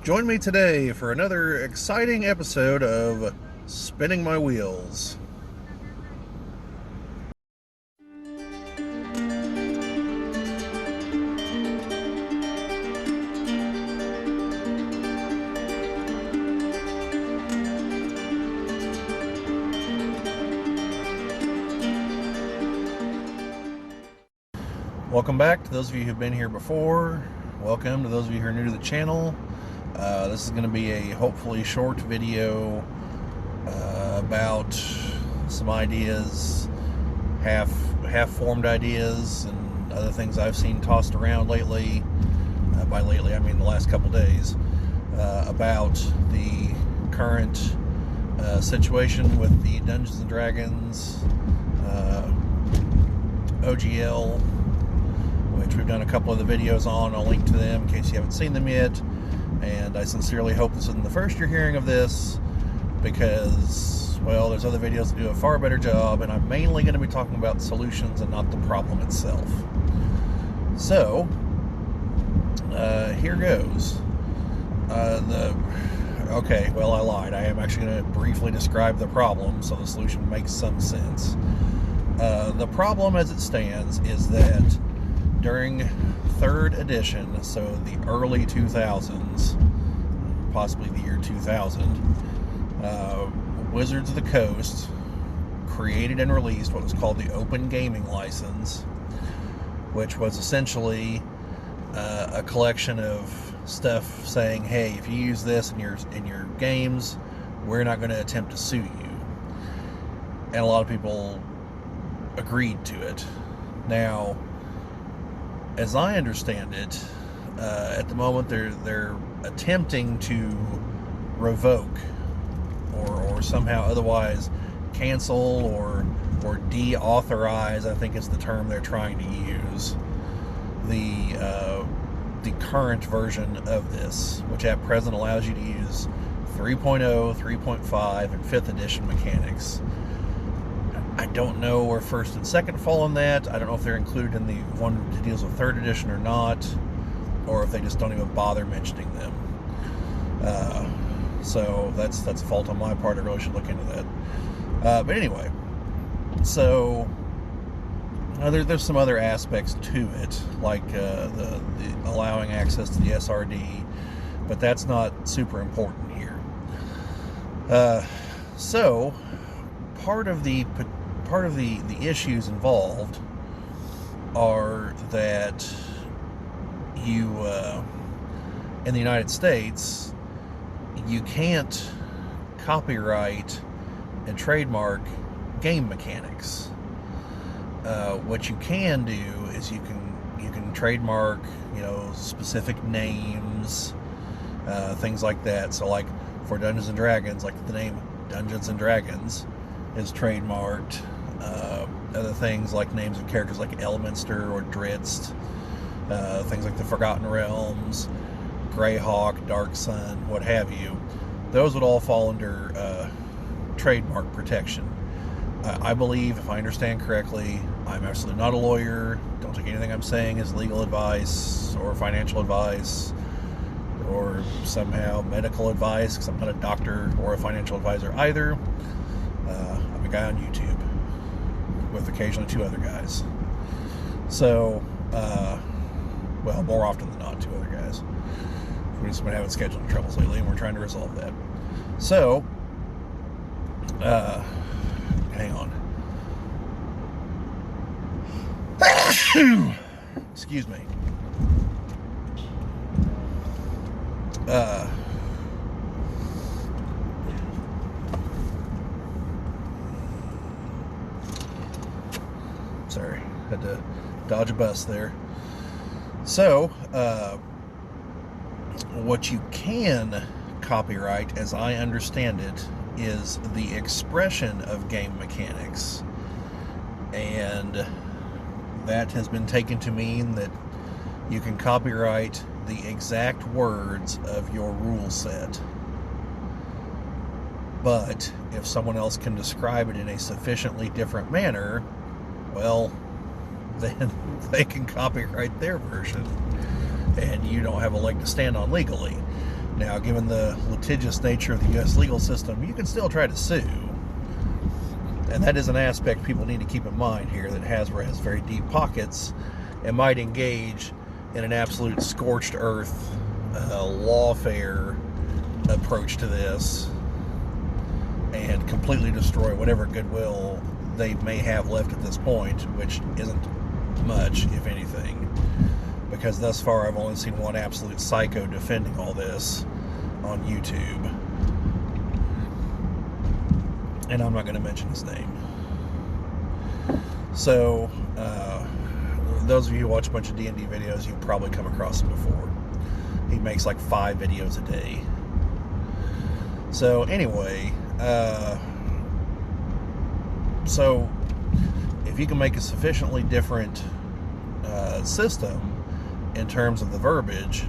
Join me today for another exciting episode of Spinning My Wheels. Welcome back to those of you who've been here before. Welcome to those of you who are new to the channel. This is going to be a hopefully short video about some ideas, half-formed ideas, and other things I've seen tossed around lately. By lately, I mean the last couple days, about the current situation with the Dungeons and Dragons OGL, which we've done a couple of the videos on. I'll link to them in case you haven't seen them yet. And I sincerely hope this isn't the first you're hearing of this, because, well, there's other videos that do a far better job, and I'm mainly going to be talking about solutions and not the problem itself. So, here goes. Okay, well, I lied. I am actually going to briefly describe the problem so the solution makes some sense. The problem as it stands is that during 3rd edition, so the early 2000s, possibly the year 2000, Wizards of the Coast created and released what was called the Open Gaming License, which was essentially a collection of stuff saying, hey, if you use this in your games, we're not going to attempt to sue you. And a lot of people agreed to it. Now, as I understand it, at the moment they're attempting to revoke or somehow otherwise cancel or deauthorize, I think is the term they're trying to use, the current version of this, which at present allows you to use 3.0, 3.5, and 5th edition mechanics. I don't know where 1st and 2nd fall in that. I don't know if they're included in the one that deals with 3rd edition or not, or if they just don't even bother mentioning them. So that's a fault on my part. I really should look into that. But anyway, so there's some other aspects to it, like the allowing access to the SRD, but that's not super important here. So part of the issues involved are that you in the United States, you can't copyright and trademark game mechanics. What you can do is you can trademark, specific names, things like that. So like for Dungeons and Dragons, like the name Dungeons and Dragons is trademarked. Other things like names of characters like Elminster or Dritz, things like the Forgotten Realms, Greyhawk, Dark Sun, what have you, those would all fall under trademark protection. I believe, if I understand correctly, I'm absolutely not a lawyer. Don't take anything I'm saying as legal advice or financial advice or somehow medical advice, because I'm not a doctor or a financial advisor either. I'm a guy on YouTube with occasionally 2 other guys. So, well, more often than not, 2 other guys. We've just been having scheduling troubles lately, and we're trying to resolve that. So, hang on. Excuse me. Sorry, had to dodge a bus there. So, what you can copyright, as I understand it, is the expression of game mechanics. And that has been taken to mean that you can copyright the exact words of your rule set. But if someone else can describe it in a sufficiently different manner, well, then they can copyright their version, and you don't have a leg to stand on legally. Now, given the litigious nature of the U.S. legal system, you can still try to sue. And that is an aspect people need to keep in mind here, that Hasbro has very deep pockets and might engage in an absolute scorched earth, lawfare approach to this and completely destroy whatever goodwill they may have left at this point, which isn't much, if anything. Because thus far I've only seen one absolute psycho defending all this on YouTube. And I'm not going to mention his name. So, those of you who watch a bunch of D&D videos, you've probably come across him before. He makes like 5 videos a day. So, anyway, so if you can make a sufficiently different system in terms of the verbiage,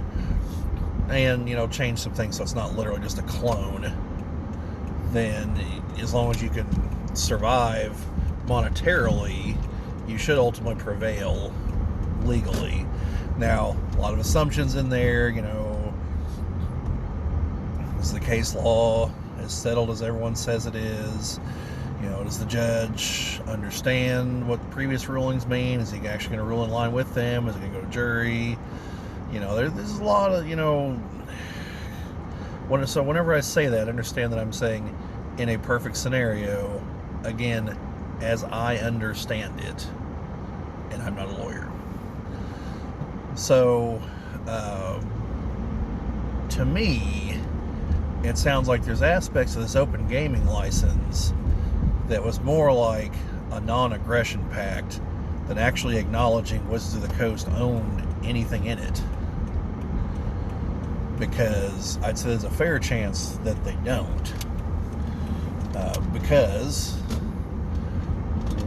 and, you know, change some things so it's not literally just a clone, then as long as you can survive monetarily, you should ultimately prevail legally. Now, a lot of assumptions in there, you know, is the case law as settled as everyone says it is? You know, does the judge understand what the previous rulings mean? Is he actually going to rule in line with them? Is he going to go to jury? You know, there's a lot of, you know, so whenever I say that, understand that I'm saying in a perfect scenario, again, as I understand it, and I'm not a lawyer. So, to me, it sounds like there's aspects of this open gaming license that was more like a non-aggression pact than actually acknowledging Wizards of the Coast owned anything in it. Because I'd say there's a fair chance that they don't. Because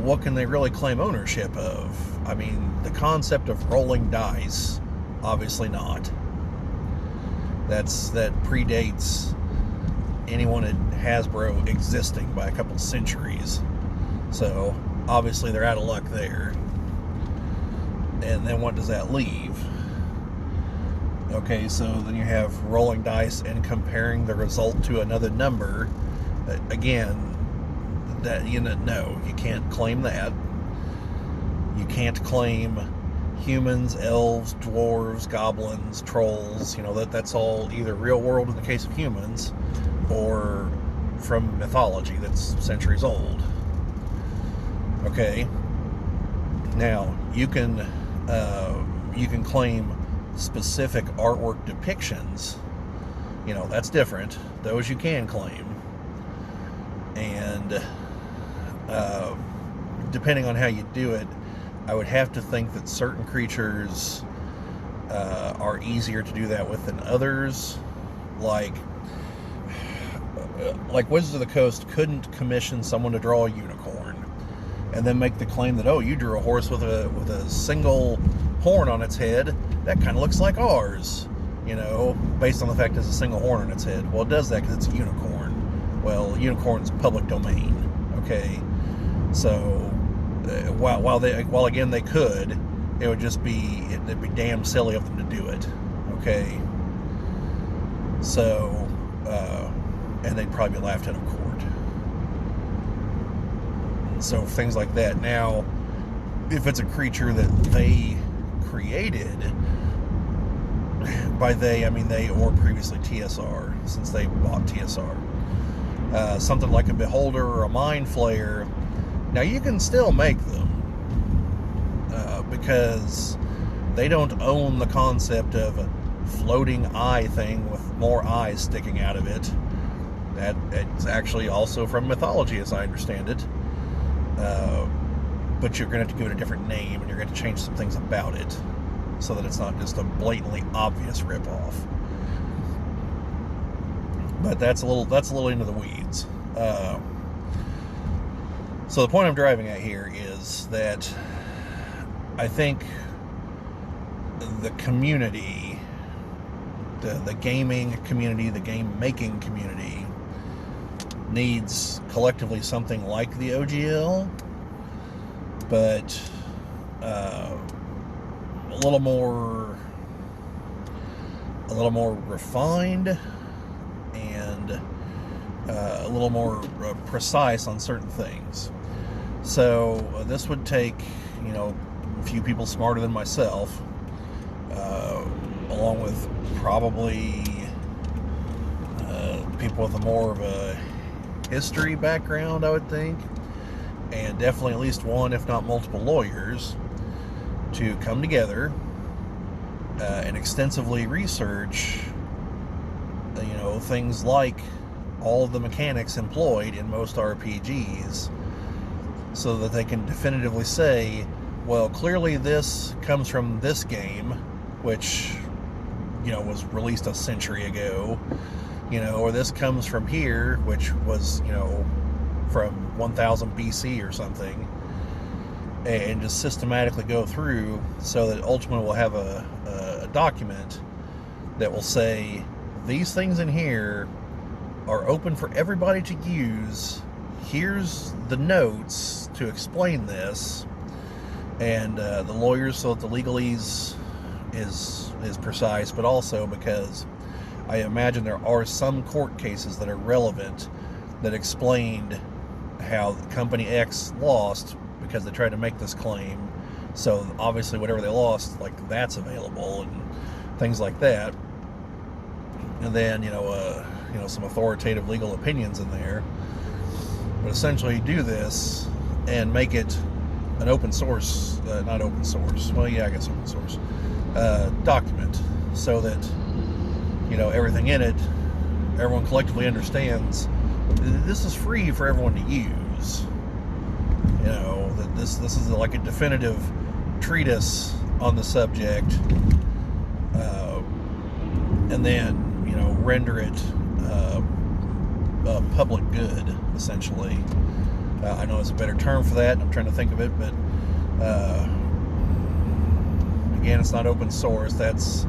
what can they really claim ownership of? I mean, the concept of rolling dice, obviously not. That predates anyone at Hasbro existing by a couple centuries. So, obviously they're out of luck there. And then what does that leave? Okay, so then you have rolling dice and comparing the result to another number. Again, that, you know, no, you can't claim that. You can't claim humans, elves, dwarves, goblins, trolls. You know, that's all either real world in the case of humans, or from mythology that's centuries old. Okay. Now, you can claim specific artwork depictions. You know, that's different. Those you can claim. And depending on how you do it, I would have to think that certain creatures are easier to do that with than others. Like Wizards of the Coast couldn't commission someone to draw a unicorn and then make the claim that, oh, you drew a horse with a single horn on its head. That kind of looks like ours, you know, based on the fact it's a single horn on its head. Well, it does that because it's a unicorn. Well, unicorn's public domain, okay? So, while again they could, it'd be damn silly of them to do it, okay? So, and they'd probably be laughed out of court. So things like that. Now, if it's a creature that they created, by they, I mean they or previously TSR, since they bought TSR, something like a Beholder or a Mind Flayer, now you can still make them, because they don't own the concept of a floating eye thing with more eyes sticking out of it. That it's actually also from mythology, as I understand it. But you're going to have to give it a different name, and you're going to change some things about it, so that it's not just a blatantly obvious ripoff. But that's a little into the weeds. So the point I'm driving at here is that I think the community, the gaming community, the game making community, needs collectively something like the OGL, but a little more a little more refined and a little more precise on certain things. So this would take, a few people smarter than myself, along with probably people with a more of a history background, I would think, and definitely at least one, if not multiple lawyers, to come together and extensively research, things like all of the mechanics employed in most RPGs, so that they can definitively say, well, clearly this comes from this game, which, was released a century ago, or this comes from here, which was, from 1000 BC or something, and just systematically go through so that ultimately we'll have a document that will say, these things in here are open for everybody to use. Here's the notes to explain this, and the lawyers, so that the legalese is precise, but also because I imagine there are some court cases that are relevant that explained how Company X lost because they tried to make this claim. So obviously whatever they lost, like, that's available and things like that. And then, some authoritative legal opinions in there. But essentially do this and make it an open source, not open source, well, yeah, I guess open source, document, so that, everything in it, everyone collectively understands this is free for everyone to use. That this is like a definitive treatise on the subject, and then, render it public good, essentially. I know there's a better term for that, and I'm trying to think of it, but again, it's not open source. That's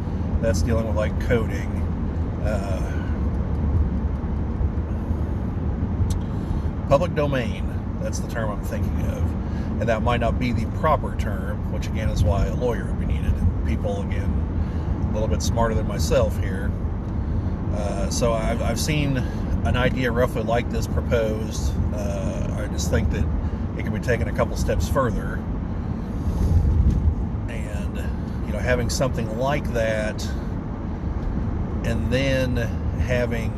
dealing with, like, coding. Public domain, that's the term I'm thinking of. And that might not be the proper term, which again is why a lawyer would be needed, and people, again, a little bit smarter than myself here. So I've seen an idea roughly like this proposed. I just think that it can be taken a couple steps further, and having something like that, and then having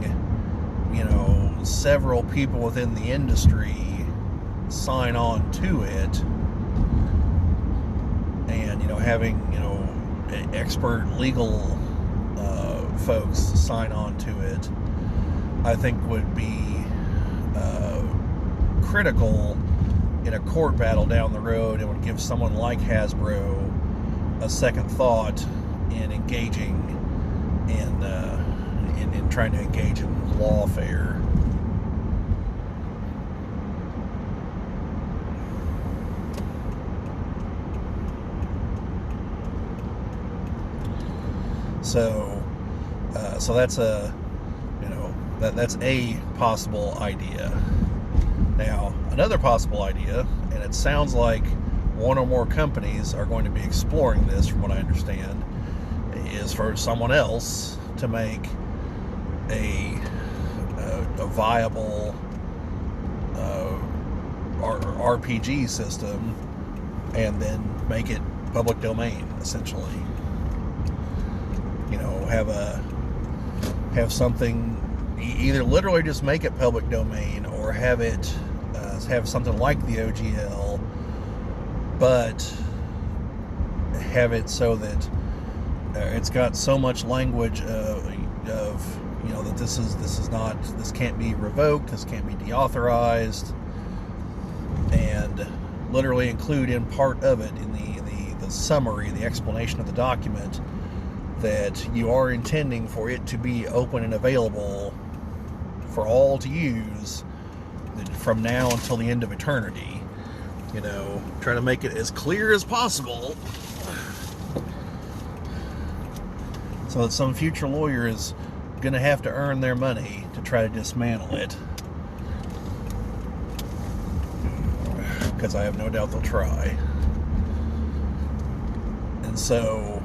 several people within the industry sign on to it, and having expert legal folks sign on to it, I think would be critical in a court battle down the road. It would give someone like Hasbro a second thought in engaging in trying to engage in lawfare. So that's that's a possible idea. Now, another possible idea, and it sounds like one or more companies are going to be exploring this, from what I understand, is for someone else to make a viable RPG system, and then make it public domain, essentially. Have something, either literally just make it public domain, or have it have something like the OGL, but have it so that it's got so much language of that this can't be revoked, this can't be deauthorized, and literally include in part of it, in the summary, the explanation of the document, that you are intending for it to be open and available for all to use from now until the end of eternity. Try to make it as clear as possible, so that some future lawyer is going to have to earn their money to try to dismantle it, because I have no doubt they'll try. And so,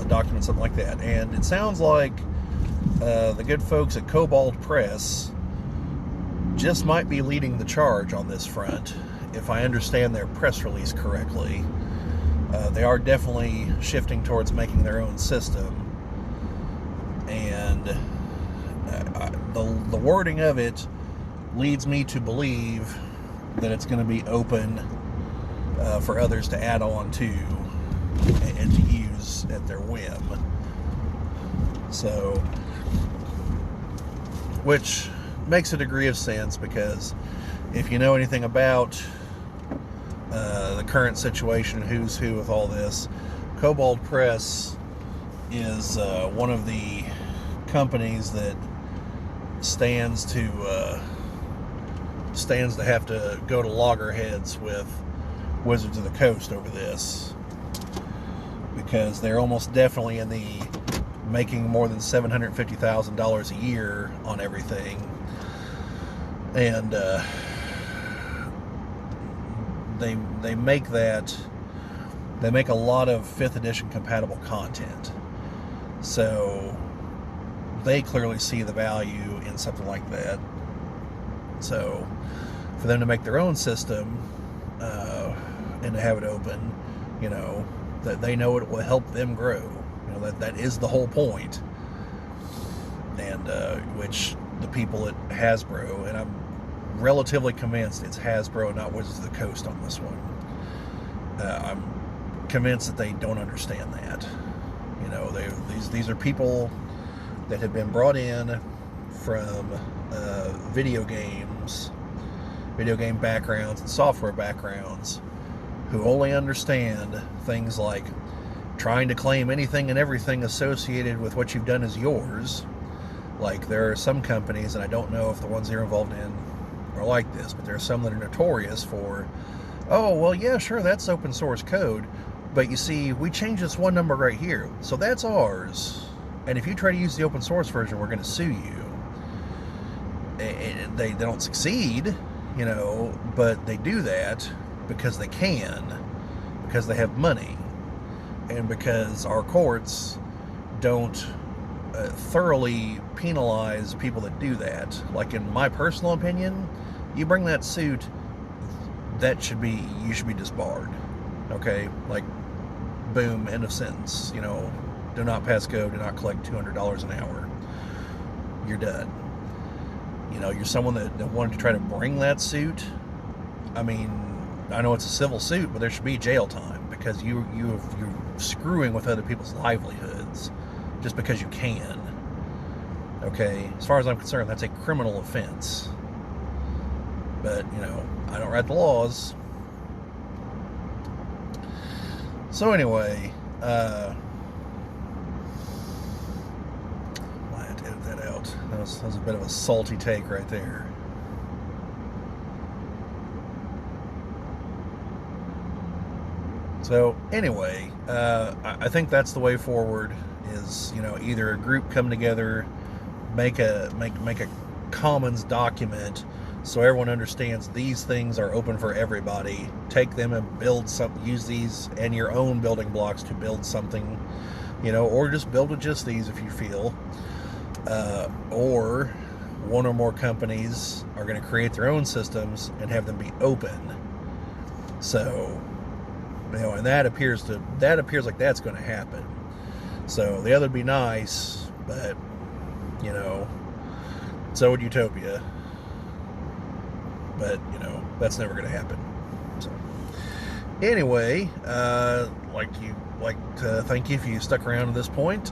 document something like that. And it sounds like the good folks at Cobalt Press just might be leading the charge on this front, if I understand their press release correctly. They are definitely shifting towards making their own system, and the wording of it leads me to believe that it's going to be open for others to add on to and to use at their whim. So, which makes a degree of sense, because if you know anything about the current situation, who's who with all this, Cobalt Press is one of the companies that stands to have to go to loggerheads with Wizards of the Coast over this, because they're almost definitely in the making more than $750,000 a year on everything, and they make a lot of 5th edition compatible content, so they clearly see the value in something like that. So for them to make their own system and to have it open, that they know it will help them grow. That is the whole point. And which the people at Hasbro, and I'm relatively convinced it's Hasbro, not Wizards of the Coast on this one. I'm convinced that they don't understand that. These are people that have been brought in from video game backgrounds and software backgrounds, who only understand things like trying to claim anything and everything associated with what you've done as yours. Like, there are some companies, and I don't know if the ones you're involved in are like this, but there are some that are notorious for, oh, well, yeah, sure, that's open source code, but you see, we changed this one number right here, so that's ours, and if you try to use the open source version, we're going to sue you. And they don't succeed, but they do that because they can, because they have money, and because our courts don't thoroughly penalize people that do that. Like, in my personal opinion, you bring that suit, you should be disbarred. Okay? Like, boom, end of sentence. Do not pass go, do not collect $200 an hour. You're done. You're someone that wanted to try to bring that suit. I mean, I know it's a civil suit, but there should be jail time, because you're screwing with other people's livelihoods just because you can. Okay? As far as I'm concerned, that's a criminal offense. But, I don't write the laws. So anyway, I had to edit that out. That was a bit of a salty take right there. So anyway, I think that's the way forward, is, either a group come together, make a commons document so everyone understands these things are open for everybody. Take them and use these and your own building blocks to build something, or just build with just these if you feel. Or one or more companies are going to create their own systems and have them be open. So, and that appears like that's going to happen. So the other would be nice, but so would Utopia. But that's never going to happen. So anyway, like to thank you if you stuck around to this point.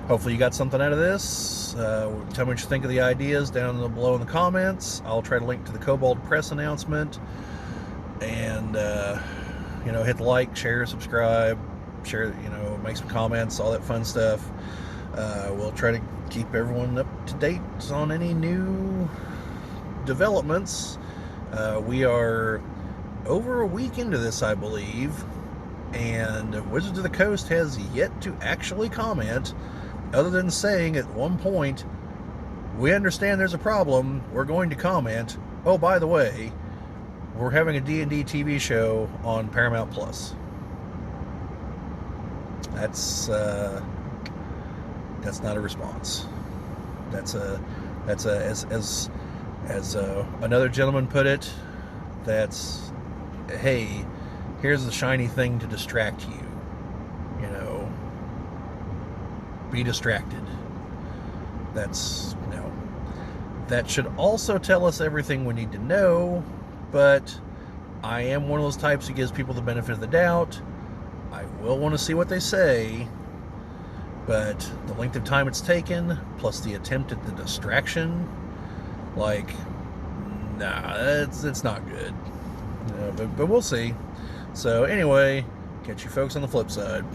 Hopefully you got something out of this. Tell me what you think of the ideas down below in the comments. I'll try to link to the Cobalt Press announcement, and hit the like, share, subscribe, share, make some comments, all that fun stuff. We'll try to keep everyone up to date on any new developments. We are over a week into this, I believe, and Wizards of the Coast has yet to actually comment, other than saying at one point, we understand there's a problem, we're going to comment, oh, by the way, we're having a D&D TV show on Paramount Plus. That's not a response. That's as another gentleman put it. That's, hey, here's the shiny thing to distract you. You know, be distracted. That's, no. That should also tell us everything we need to know, but I am one of those types who gives people the benefit of the doubt. I will want to see what they say, but the length of time it's taken, plus the attempt at the distraction, like, nah, it's not good. But we'll see. So anyway, catch you folks on the flip side.